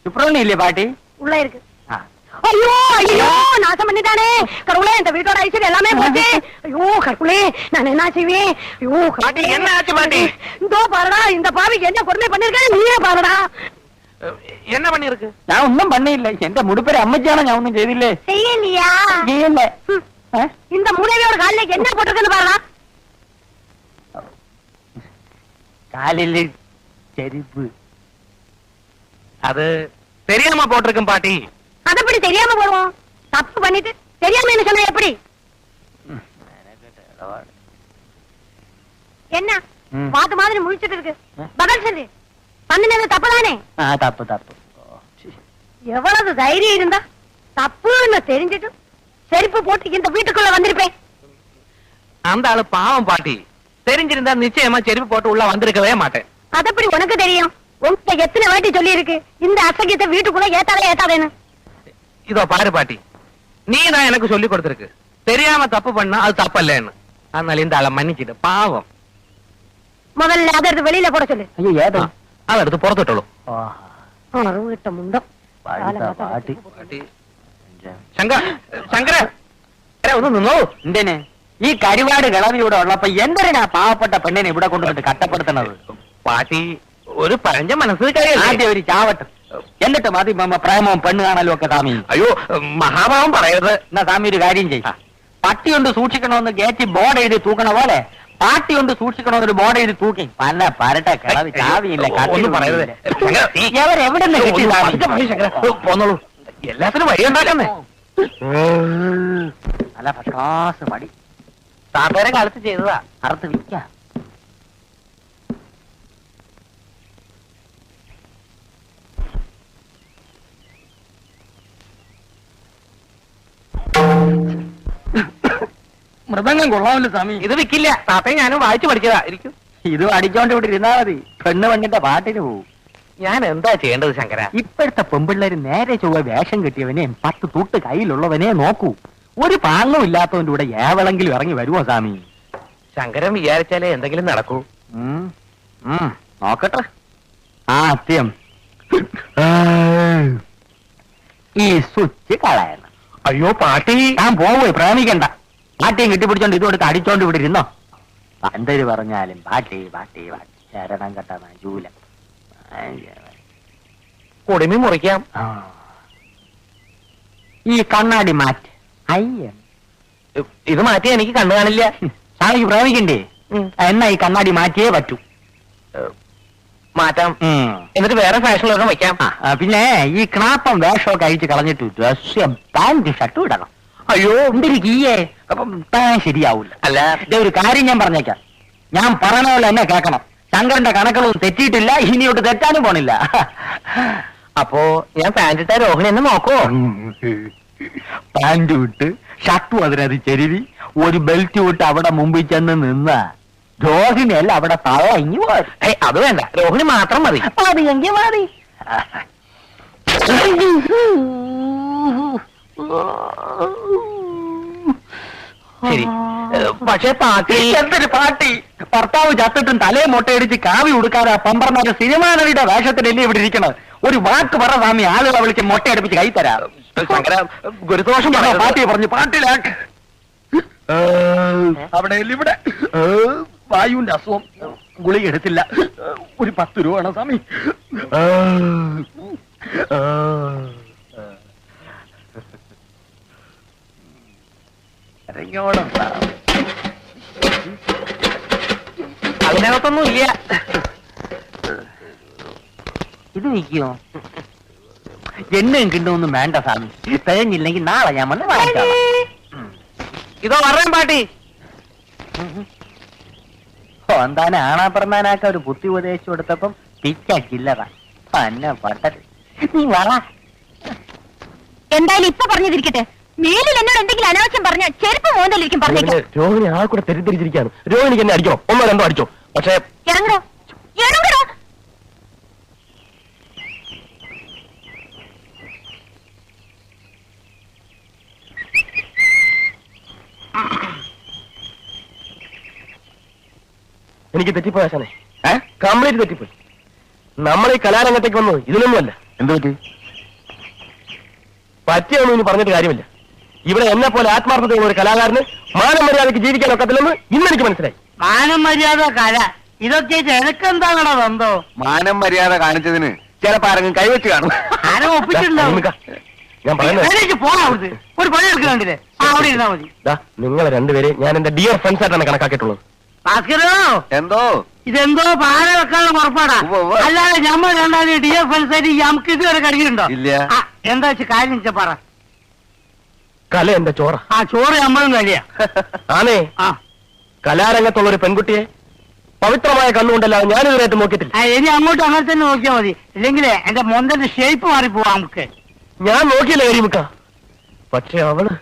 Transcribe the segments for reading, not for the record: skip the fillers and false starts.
சுப்பிரமணியம் பாட்டி உள்ள இருக்கு. ஐயோ ஐயோ நாசம் பண்ணிட்டானே கடவுளே, இந்த வீட்டோட ஐஸ்வர்யம் எல்லாமே போச்சு. ஐயோ கடவுளே, நான் என்ன செய்வேன்? ஐயோ பாட்டி, என்ன ஆச்சு பாட்டி? இதோ பாருடா, இந்த பாவிக்கு என்ன கொடுமை பண்ணிருக்கேன் நீயே பாருடா. என்ன பண்ணிருக்கு? ഞാൻ ഒന്നും പണിയില്ല. എന്റെ മുടിപ്പേര് അമ്മച്ചാണ്, ഞാൻ ഒന്നും ചെയ്തില്ലേ. செய்யலையா? ചെയ്യല്ലേ. இந்த மூளையோட காலில் என்ன போட்டிருக்குன்னு பாருடா. കാലില് ചെരുപ്പ്. அது தெரியாம போட்டிருக்கும் பாட்டி. அது எப்படி தெரியாம போடுவோம்? தப்பு பண்ணிட்டு தெரியாம என்ன சொன்ன எப்படி? என்ன பாத்து மாதிரி முழிச்சிட்டு இருக்கு? பதில் சொல்லு. பண்ணினது தப்புதானே? தப்பு தப்பு. எவ்வளவு தைரியம் இருந்தா தப்புன்னு தெரிஞ்சிட்டு செருப்பு போட்டு இந்த வீட்டுக்குள்ள வந்திருப்பேன். அந்த ஆளு பாவம் பாட்டி. தெரிஞ்சிருந்தா நிச்சயமா செருப்பு போட்டு உள்ள வந்திருக்கவே மாட்டேன். அது எப்படி உனக்கு தெரியும்? உங்க எத்தனை வாட்டி சொல்லி இருக்கு இந்த அசகியத்தை வீட்டுக்குள்ள ஏத்தாதேன்னு. இதோ பாரு பாட்டி, நீ தான் எனக்கு சொல்லி கொடுத்திருக்கு தெரியாம தப்பு பண்ணா அது தப்பு இல்லன்னு. அதனால இந்த ஆளை மன்னிச்சிட்டு பாவம். முதல்ல அதை எடுத்து வெளியில போட சொல்லு. ஐயோ ஏதோ அதை எடுத்து புறத்துட்டோம். கிட்ட முண்டம் പാട്ടി ഒന്ന് നിന്നോ. എന്തിന് ഈ കരിവാട് കിളവി ഇവിടെ ഉള്ളപ്പോ എന്തിനാ പാവപ്പെട്ട പെണ്ണിനെ ഇവിടെ കൊണ്ടുവന്നിട്ട് കട്ടപ്പെടുത്തണത്? പാട്ടി ഒരു പഴഞ്ച മനസ്സ് ആദ്യം ഒരു ചാവട്ടെ, എന്നിട്ട് മതി പ്രേമവും പെണ്ണ് കാണലും ഒക്കെ സ്വാമി. അയ്യോ മഹാഭാവം പറയരുത്. എന്നാ സ്വാമി ഒരു കാര്യം ചെയ്യ, പട്ടി കൊണ്ട് സൂക്ഷിക്കണമെന്ന് ഗേറ്റ് ബോർഡ് എഴുതി തൂക്കണ പോലെ പാട്ടി കൊണ്ട് സൂക്ഷിക്കണമെന്നൊരു ബോർഡ് എഴുതി തൂക്കി പല പരട്ട കിളവി ചാവിയില്ല. ഒന്നും പറയരുത്. എവിടെ നിന്ന് കിട്ടി? പോന്നോളൂ, എല്ലാത്തിനും വഴി ഉണ്ടാക്കുന്നേ. നല്ല പ്രകാശ മടി താത്തേരെ കാലത്ത് ചെയ്തതാ. അറുത്ത് വിൽക്കാം. മൃദംഗം കൊള്ളാമല്ലോ സ്വാമി. ഇത് വിൽക്കില്ല. താത്തയും ഞാനും വായിച്ചു പഠിച്ചതാ. ഇരിക്കും. ഇതും അടിച്ചോണ്ട് ഇവിടെ ഇരുന്നാ മതി, പെണ്ണ് പെണ്ണിന്റെ പാട്ടിന് പോവും. ഞാൻ എന്താ ചെയ്യേണ്ടത് ശങ്കര? ഇപ്പോഴത്തെ പെമ്പിള്ളേര് നേരെ ചൊവ്വ വേഷം കെട്ടിയവനെ 10 തൂട്ട് കയ്യിലുള്ളവനെ നോക്കൂ. ഒരു പാങ്ങും ഇല്ലാത്തവന്റെ കൂടെ ഏവളെങ്കിലും ഇറങ്ങി വരുമോ സ്വാമി? ശങ്കരൻ വിചാരിച്ചാലേ എന്തെങ്കിലും നടക്കൂ. നോക്കട്ടെ. ആദ്യം ഈ സ്വിച്ച് കളയണം. അയ്യോ പാട്ടി, ഞാൻ പോവേ, പ്രേമിക്കണ്ട. പാട്ടിയും കെട്ടിപ്പിടിച്ചോണ്ട് ഇതുകൊടുത്ത് അടിച്ചോണ്ട് ഇവിടെ ഇരുന്നോ. എന്തൊരു പറഞ്ഞാലും പാട്ടി പാട്ടി പാട്ടി ശരണം കെട്ട ജൂല. കുടിമി മുറിക്കാം. ഈ കണ്ണാടി മാറ്റ്. അയ്യ, ഇത് മാറ്റി എനിക്ക് കണ്ണു കാണില്ല. സ്വാമിക്ക് പ്രേമിക്കണ്ടേ? എന്നാ ഈ കണ്ണാടി മാറ്റിയേ പറ്റൂ. മാറ്റാം. എന്നിട്ട് വേറെ ഫാഷനിലൊക്കെ വയ്ക്കാം. പിന്നെ ഈ ക്ലാപ്പം വേഷമൊക്കെ അഴിച്ച് കളഞ്ഞിട്ട് ഡ്രസ് പാന്റ് ഷർട്ടും ഇടണം. അയ്യോ എന്തൊരു കീയേ, അപ്പം ശരിയാവൂല. അല്ല, ഇതേ ഒരു കാര്യം ഞാൻ പറഞ്ഞേക്കാം, ഞാൻ പറയണ പോലെ എന്നെ കേൾക്കണം. ശങ്കരന്റെ കണക്കുകളൊന്നും തെറ്റിയിട്ടില്ല, ഇനിയോട്ട് തെറ്റാനും പോണില്ല. അപ്പോ ഞാൻ പാന്റ് ഇട്ട രോഹിണി എന്നെ നോക്കോ? പാന്റ് വിട്ട് ഷർട്ടും അതിനത് ചെരുവി ഒരു ബെൽറ്റ് വിട്ട് അവിടെ മുമ്പിൽ ചെന്ന് നിന്ന രോഹിണിയല്ല അവിടെ തളങ്ങി പോരും. അത് വേണ്ട, രോഹിണി മാത്രം മതി. മതിയെങ്കിൽ മതി. ശരി, പക്ഷെ പാട്ടി എന്തൊരു പാട്ടി? ഭർത്താവ് ചത്തിട്ടും തലയെ മൊട്ടയടിച്ച് കാവി ഉടുക്കാതെ പമ്പർമാരുടെ സിനിമാ നടിയുടെ വേഷത്തിലല്ലേ ഇവിടെ ഇരിക്കണത്? ഒരു വാക്ക് പറ സ്വാമി, ആളുകളെ വിളിച്ച് മൊട്ടയടിപ്പിച്ച് കൈ തരാം. ശങ്കര, ഗുരുദോഷം പാട്ടിയെ പറഞ്ഞു പാട്ടിലാക്ക്. അവിടെ ഇവിടെ വായുവിന്റെ അസുഖം, ഗുളിക എടുത്തില്ല. ഒരു 10 രൂപ വേണം സ്വാമി. അതിനകത്തൊന്നും ഇല്ല. ഇത് നിൽക്കുമോ? എണ്ണയും കിണ്ടൊന്നും വേണ്ട സ്വാമി, തികഞ്ഞില്ലെങ്കിൽ നാളെ ഞാൻ വന്ന് വാങ്ങിക്കാം. ഇതോ പറയാൻ പാട്ടി. എന്താനെ ആണാ പറഞ്ഞാനാക്ക ഒരു ബുദ്ധി ഉപദേശിച്ചു കൊടുത്തപ്പം പിച്ചാക്കില്ലറ തന്നെ പട്ടത്. നീ വള. എന്തായാലും ഇപ്പൊ പറഞ്ഞതിരിക്കട്ടെ, മേലിൽ എന്നോട് എന്തെങ്കിലും അനാവശ്യം പറഞ്ഞ ചെരുപ്പ് മോന്തലിരിക്കും പറഞ്ഞേക്കാം. രോഹിണി ആ കൂടെ തെറ്റിദ്ധരിച്ചിരിക്കുകയാണ്. രോഹിണിക്ക് എന്നെ അടിക്കോ? ഒന്നോ രണ്ടോ അടിച്ചോ, പക്ഷേ ഇറങ്ങണോ ഇറങ്ങണോ. എനിക്ക് തെറ്റിപ്പോയി ആശാനെ, കംപ്ലീറ്റ് തെറ്റിപ്പോയി. നമ്മൾ ഈ കലാരംഗത്തേക്ക് വന്നത് ഇതിനൊന്നുമല്ല. എന്ത് പറ്റി? പറ്റിയൊന്നും ഇനി പറഞ്ഞിട്ട് കാര്യമില്ല. ഇവിടെ എന്നെ പോലെ ആത്മാർത്ഥതയുള്ള ഒരു കലാകാരന് മാനം മര്യാദയ്ക്ക് ജീവിക്കാൻ ഒക്കത്തില്ലെന്ന് ഇന്നെനിക്ക് മനസ്സിലായി. മാനം മര്യാദ കല ഇതൊക്കെ എനക്കെന്താണോ ബന്ധോ? മാനം മര്യാദ കാണിച്ചതിന് ചിലപ്പോ ആരെങ്കിലും കൈവച്ച് കാണും. ആരും ഒപ്പിച്ചിട്ടുണ്ടാവും. നിമിക്ക, ഞാൻ പറയുന്നത് പോണാവുന്നത് ഒരു പണി എടുക്കുന്നുണ്ടില്ലേ? അവിടെ ഇരുന്നാ മതി. നിങ്ങളെ രണ്ടുപേരെ ഞാൻ എന്റെ ഡിയർ ഫ്രണ്ട്സ് ആയിട്ടാണ് കണക്കാക്കിയിട്ടുള്ളത്. ഭാസ്കരോ, എന്തോ ഇതെന്തോ പാല വെക്കാനുള്ള പുറപ്പാടാ. ഉവ്വ് ഉവ്വ്. അല്ലാതെ നമ്മൾ രണ്ടാമത് ഡിയർ ഫ്രണ്ട്സ് ആയിട്ട് നമുക്ക് ഇതുവരെ കടിക്കുന്നുണ്ടോ? ഇല്ല. എന്താ വെച്ചാൽ കാര്യം വെച്ചാ പറ. കല എന്റെ ചോറ. ആ ചോറ് നമ്മളും കഴിയാ. ആണേ, ആ കലാരംഗത്തുള്ള ഒരു പെൺകുട്ടിയെ പവിത്രമായ കണ്ണുകൊണ്ടല്ലാതെ ഞാനിതുവരെയായിട്ട് നോക്കിയിട്ടില്ല. ഇനി അങ്ങോട്ട് അങ്ങനെ തന്നെ നോക്കിയാ മതി. ഇല്ലെങ്കിലേ എന്റെ മൊന്തന്റെ ഷേപ്പ് മാറിപ്പോവാ നമുക്ക്. ഞാൻ നോക്കിയില്ല കരിമുക്ക. പക്ഷെ അവള്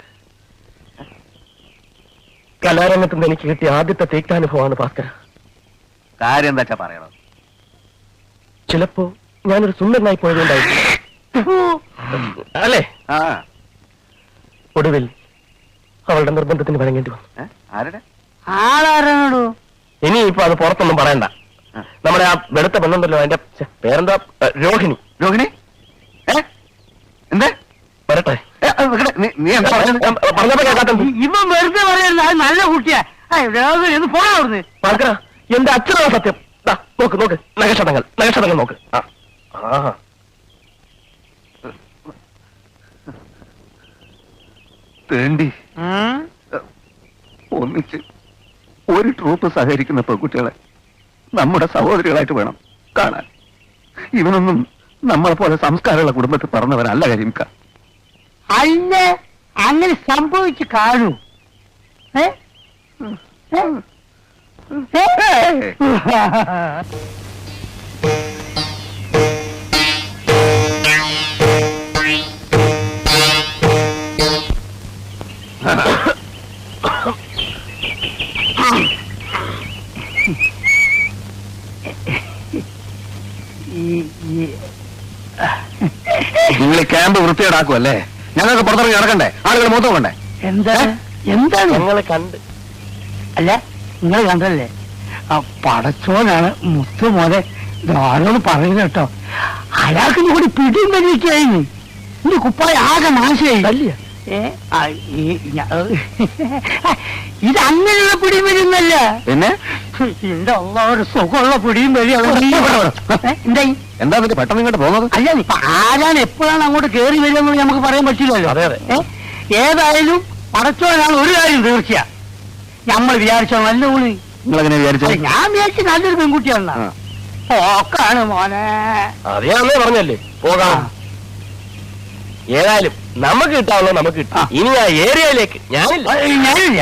കലാരംഗത്ത് നിന്ന് എനിക്ക് കിട്ടിയ ആദ്യത്തെ തീക്താനുഭവമാണ് ഭാസ്കര. കാര്യം എന്താ വെച്ചാ പറയണം. ചിലപ്പോ ഞാനൊരു സുന്ദരനായി പോയതുകൊണ്ടായിരിക്കും അല്ലേ? ആ ഒടുവിൽ അവളുടെ നിർബന്ധത്തിന് വഴങ്ങേണ്ടി വന്നു. ആരുടെ? ആളാരണോ? ഇനിയിപ്പോ അത് പുറത്തൊന്നും പറയണ്ട. നമ്മുടെ ആ വെളുത്ത പെണ്ണുണ്ടല്ലോ, അതിന്റെ പേരെന്താ? രോഹിണി. രോഹിണി? എന്തേ വരട്ടെ. നീ എന്താ പറഞ്ഞത്? പറഞ്ഞപ്പോ കേൾക്കാത്ത ഇവൻ വെറുതെ പറയുന്നത് അത് നല്ല കുട്ടിയാ. ഒന്ന് പോണ അവിടുന്ന്. ഭാസ്കര, എന്റെ അച്ഛനാണ് സത്യം. ദാ, നോക്ക് നോക്ക്, നഗക്ഷതങ്ങൾ നോക്ക്. ആ തേണ്ടി ഒന്നിച്ച് ഒരു ട്രൂപ്പ് സഹകരിക്കുന്ന പെൺകുട്ടികളെ നമ്മുടെ സഹോദരികളായിട്ട് വേണം കാണാൻ. ഇവനൊന്നും നമ്മളെ പോലെ സംസ്കാരമുള്ള കുടുംബത്തിൽ പറഞ്ഞവരല്ല കരിമിക്ക. അല്ല, അങ്ങനെ സംഭവിച്ചു കാണൂ. നിങ്ങൾ ഈ ക്യാമ്പ് വൃത്തിയേടാക്കുമല്ലേ? ഞങ്ങൾക്ക് പുറത്തിറങ്ങി നടക്കണ്ടേ? ആളുകൾ മൊത്തം കൊണ്ടേ? എന്താണ് ഞങ്ങളെ കണ്ട്. അല്ല, നിങ്ങൾ കണ്ടല്ലേ? പടച്ചോനാണ് മുത്തു മോനെ ആരോട് പറയുന്നത് കേട്ടോ. അയാൾക്ക് കൂടി പിടിയും വലിയൊക്കെയായിരുന്നു. എന്റെ കുപ്പായ ആകെ നാശമായി. ഇത് അങ്ങനെയുള്ള പിടിയും വലിയൊന്നല്ല. പിന്നെ എന്റെ ഒരു സുഖമുള്ള പിടിയും വലിയാണ്. എന്തായി? എന്താ പെട്ടെന്ന് ഇങ്ങോട്ട് പോകുന്നത്? അല്ല, ഇപ്പൊ ആരാണ് എപ്പോഴാണ് അങ്ങോട്ട് കയറി വരികയെന്ന് നമുക്ക് പറയാൻ പറ്റില്ലല്ലോ. അതെ അതെ. ഏതായാലും പടച്ചോനാണ് ഒരു കാര്യം തീർച്ചയാ. നമ്മൾ വിചാരിച്ചോ നല്ല ഊണ്. നിങ്ങളെങ്ങനെ വിചാരിച്ചു? ഞാൻ വിചാരിച്ച നല്ലൊരു പെൺകുട്ടിയാണ്. ഓക്കാണ് മോനെ. അറിയാന്നേ പറഞ്ഞല്ലേ, പോകാം. ഏതായാലും നമുക്ക് കിട്ടാവുന്നത് നമുക്ക് കിട്ടും. ഇനി ആ ഏരിയയിലേക്ക് ഞാനില്ല. ഞാനില്ല.